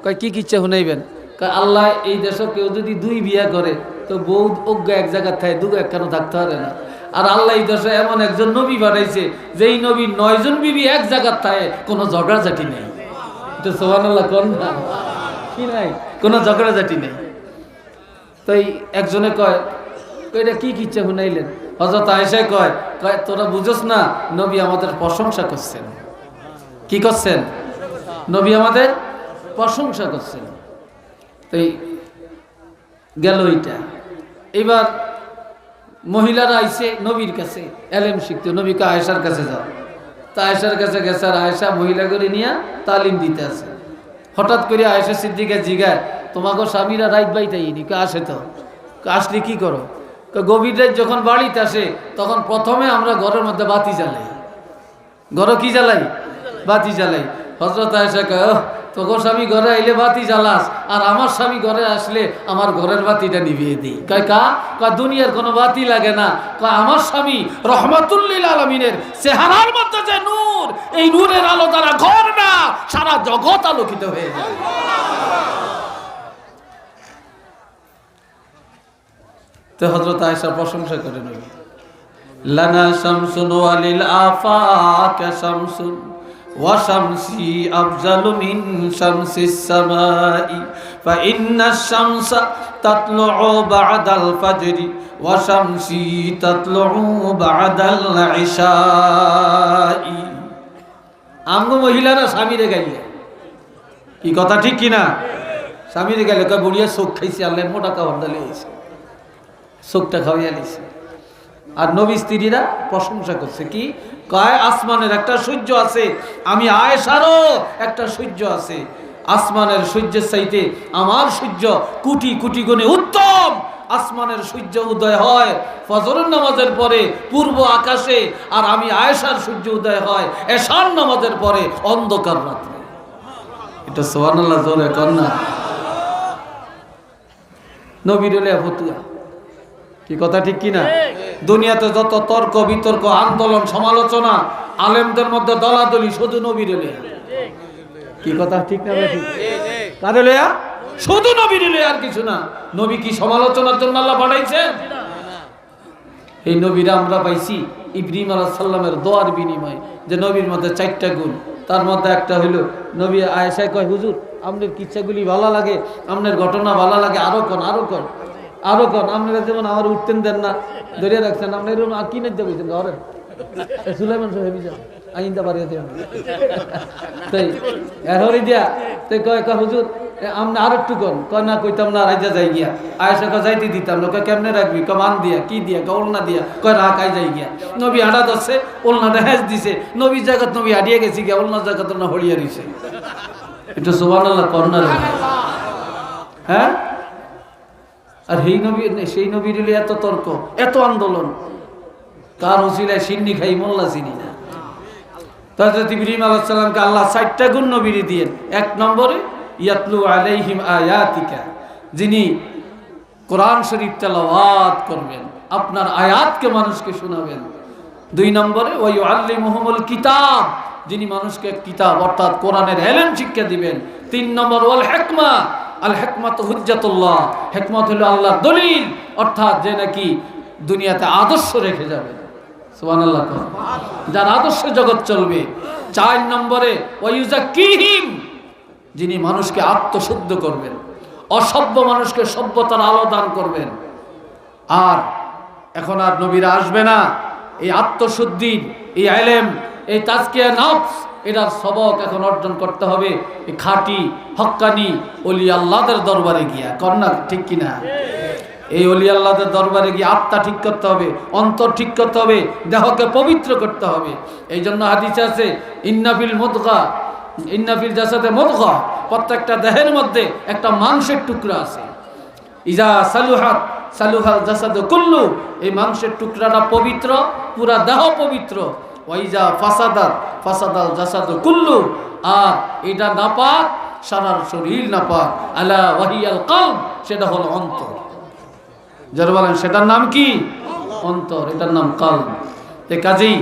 কয় কি কিচ্ছা শুনাইবেন? কয় আল্লাহ এই দেশে কেউ যদি 2 বিয়া করে তো বউ অজ্ঞা এক জায়গায় থাকে, 2 কেন থাকতে পারে না। আর আল্লাহ এই দেশে এমন একজন নবী পাঠাইছে যেই নবীর 9 জন বিবি এক জায়গায় থাকে, কোনো ঝগড়াঝাটি নেই। তো সুবহানাল্লাহ কোন না কি নাই, কোনো ঝগড়াঝাটি নেই। তো একজনে কয় এটা কি কিচ্ছা শুনাইলেন? হযরত আয়েশা কয় তোরা বুঝোস না, নবী আমাদের প্রশংসা করছেন। কি করছেন? নবী আমাদের প্রশংসা করছেন। তো গেল এইটা। এবার মহিলারা আইছে নবীর কাছে এলেম শিখতে, নবীকে আয়েশার কাছে যাও। তা আয়েশার কাছে গেছে, আর আয়েশা মহিলা করে নিয়ে তালিম দিতে আছে। হঠাৎ করে আয়েশা সিদ্দিকা জিগায়, তোমাকে স্বামীরা রাইত বাইতাইনি? আসে তো। আসলে কি করো? গভীর রাত যখন বাড়িতে আসে তখন প্রথমে আমরা ঘরের মধ্যে বাতি জ্বালাই। ঘরে কি জ্বালাই? বাতি জ্বালাই। হযরত আয়েশা কয় তোর স্বামী ঘরে আইলে বাতি জ্বালাস, আর আমার স্বামী ঘরে আসলে আমার ঘরের বাতিটা নিভিয়ে দিই। কয় দুনিয়ার কোনো বাতি লাগে না। আমার স্বামী রহমাতুল লিল আলামিনের চেহারার মধ্যে যে নূর, এই নূরের আলো দ্বারা ঘর না সারা জগৎ আলোকিত হয়ে যায়। তো হযরত আয়েশা প্রশংসা করে নবী, লানা শামসুন ওয়ালিল আফাক শামসুন ওয়া শামসি আফজালু মিন শামসিস সামাই ফা ইন্নাশ শামসা তাতলুউ বা'দাল ফাজরি ওয়া শামসি তাতলুউ বা'দাল ইশাই। আমগো মহিলারা স্বামীরে গাইলে কি কথা ঠিক কিনা? স্বামীরে গাইলে কয় বুড়িয়া চোখ খাইছে, আল্লাহ মোটা খাবার ডালে হয়েছে, চোখটা খাওয়াইয়া নিছে। আর নবী স্ত্রীরা প্রশংসা করছে কি? কয় আসমানের একটা সূর্য আছে, আমি আয়েশারও একটা সূর্য আছে। আসমানের সূর্যের চাইতে আমার সূর্য কোটি কোটি গুণে উত্তম। আসমানের সূর্য উদয় হয় ফজরের নামাজের পরে পূর্ব আকাশে, আর আমি আয়েশার সূর্য উদয় হয় এশার নামাজের পরে অন্ধকার রাত্রে। এটা সুবহানাল্লাহ জোরে কর না। নবীর ফতুয়া কি কথা ঠিক কিনা? দুনিয়াতে যত তর্ক বিতর্ক আন্দোলন সমালোচনা আলেমদের মধ্যে দলাদলি শুধু নবীর কি কথা ঠিক না ঠিক? কারে লয়া? শুধু নবীর লয়া, আর কিছু না। নবী কি সমালোচনার জন্য আল্লাহ পাঠাইছেন? এই নবীরা আমরা পাইছি ইব্রাহিম আলাইহিস সালামের দোয়ার বিনিময়ে, যে নবীর মধ্যে 4টা গুণ। তার মধ্যে একটা হইল নবী আয়েশা কয়, হুজুর আপনার কিচ্ছাগুলি ভালো লাগে, আপনার ঘটনা ভালো লাগে, আরো কোন আরো কোন আরো কোন। আপনারা যেমন আমার উঠতেন দেন না, ধরিয়ে রাখছেন, আপনার আর কি নিতে বলছেন ঘরের সুলাইমান সাহেব আইনটা বাড়িয়ে দেন তাই এরই দিয়া। তাই কয় হুজুর আমরা আর একটু কোন, কয় না কইতাম না, রাইজা যাই গিয়া। আয়েশা কয় যাইতে দিতাম না। কয় কেমনে রাখবি? কয় মান দিয়া। কি দিয়া? কয় ওলনা দিয়া। কয় রাখ আই যাই গিয়া। নবী হাঁটা ধরছে, ওলনাটা হ্যাঁচ দিছে, নবীর জায়গা নবী হারিয়ে গেছি গিয়া, ওলনার জায়গা তো না হরিয়া দিছে। এটা সুবহানাল্লাহ কর্নার। হ্যাঁ, আর সেই নবী, সেই নবীর এত তর্ক, এত আন্দোলন, কার ওসিলায় সিন্নি খাই মোল্লা চিনি না। হযরত ইব্রাহিম আলাইহিস সালামকে আল্লাহ 4টা গুণ নবীরে দিয়েন। 1 নম্বরে ইয়াতলু আলাইহিম আয়াতিকা, যিনি কোরআন শরীফ তেলাওয়াত করবেন, আপনার আয়াতকে মানুষকে শোনাবেন। 2 নম্বরে ওয়া ইউআল্লিমুহুমুল কিতাব, যিনি মানুষকে কিতাব অর্থাৎ কোরআনের ইলম শিক্ষা দিবেন। 3 নম্বর ওয়াল হিকমা, আল হিকমাতু হুজ্জাতুল্লাহ, হিকমত হলো আল্লাহর দলিল, অর্থাৎ যে নাকি দুনিয়াতে আদর্শ রেখে যাবে। সুবহানাল্লাহ, যার আদর্শে জগৎ চলবে। 4 নম্বরে ওয়ায়ুজাক্কিহিম, যিনি মানুষকে আত্মশুদ্ধ করবেন, অসভ্য মানুষকে সভ্যতার আলো দান করবেন। আর এখন আর নবীরা আসবে না। এই আত্মশুদ্ধি, এই ইলম, এই তাজকিয়া নফস, এটার সবক এখন অর্জন করতে হবে এই খাঁটি হক্কানি ওলি আল্লাহদের দরবারে গিয়া। কন্যা ঠিক কিনা? এই অলি আল্লাহদের দরবারে গিয়ে আত্মা ঠিক করতে হবে, অন্তর ঠিক করতে হবে, দেহকে পবিত্র করতে হবে। এই জন্য হাদিসে আছে ইন্নাফিল মুদগা, ইন্নাফিল জাসাদে মুদগা, প্রত্যেকটা দেহের মধ্যে একটা মাংসের টুকরা আছে। ইজা সালুহাত সালুহাল জাসাদু কুল্লু, এই মাংসের টুকরাটা পবিত্র, পুরা দেহ পবিত্র। ওয়াইজা ফাসাদাত ফাসাদাল জাসাদু কুল্লু, আর এটা নাপাক, সারা শরীর নাপাক। আলা ওয়াহিয়াল কলব, সেটা হলো অন্তর। যারা বলেন সেটার নাম কি? অন্তর, এটার নাম কলব। তাই কাজেই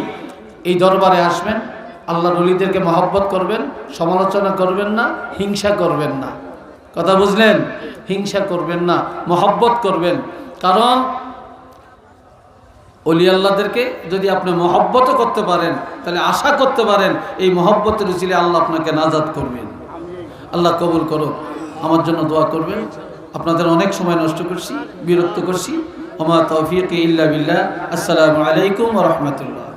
এই দরবারে আসবেন, আল্লাহর ওলিদেরকে মহব্বত করবেন, সমালোচনা করবেন না, হিংসা করবেন না। কথা বুঝলেন? হিংসা করবেন না, মহব্বত করবেন। কারণ ওলি আল্লাহদেরকে যদি আপনি মহব্বতও করতে পারেন, তাহলে আশা করতে পারেন এই মহব্বতের উসিলে আল্লাহ আপনাকে নাজাত করবেন। আল্লাহ কবুল করুক। আমার জন্য দোয়া করবেন। আপনাদের অনেক সময় নষ্ট করছি, বিরক্ত করছি। ওমা তৌফিক ইল্লা বিল্লাহ। আসসালামু আলাইকুম ওয়া রাহমাতুল্লাহ।